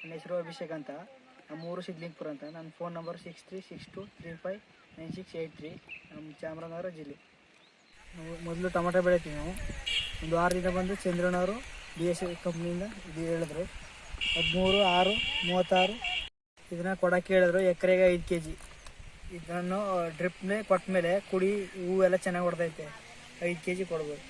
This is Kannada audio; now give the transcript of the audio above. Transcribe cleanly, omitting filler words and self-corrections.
ನನ್ನ ಹೆಸರು ಅಭಿಷೇಕ್ ಅಂತ, ನಮ್ಮೂರು ಸಿದ್ಲಿಂಗ್ಪುರ ಅಂತ. ನನ್ನ ಫೋನ್ ನಂಬರ್ 6362359683, ನಮ್ಮ ಚಾಮರಾಜನಗರ ಜಿಲ್ಲೆ. ನಾವು ಮೊದಲು ಟೊಮೆಟೊ ಬೆಳಿತೀವಿ. ನಾವು ಒಂದು 6 ದಿನ ಬಂದು ಚಂದ್ರನವರು BS ಕಂಪ್ನಿಯಿಂದ ಇದು ಹೇಳಿದ್ರು 13/6/36 ಇದನ್ನು ಕೊಡೋಕ್ಕೆ ಹೇಳಿದ್ರು. ಎಕರೆಗೆ 5 kg. ಇದನ್ನು ಡ್ರಿಪ್ನೇ ಕೊಟ್ಟ ಮೇಲೆ ಕುಡಿ ಹೂವೆಲ್ಲ ಚೆನ್ನಾಗಿ ಹೊಡೆದೈತೆ. 5 kg ಕೊಡ್ಬೋದು.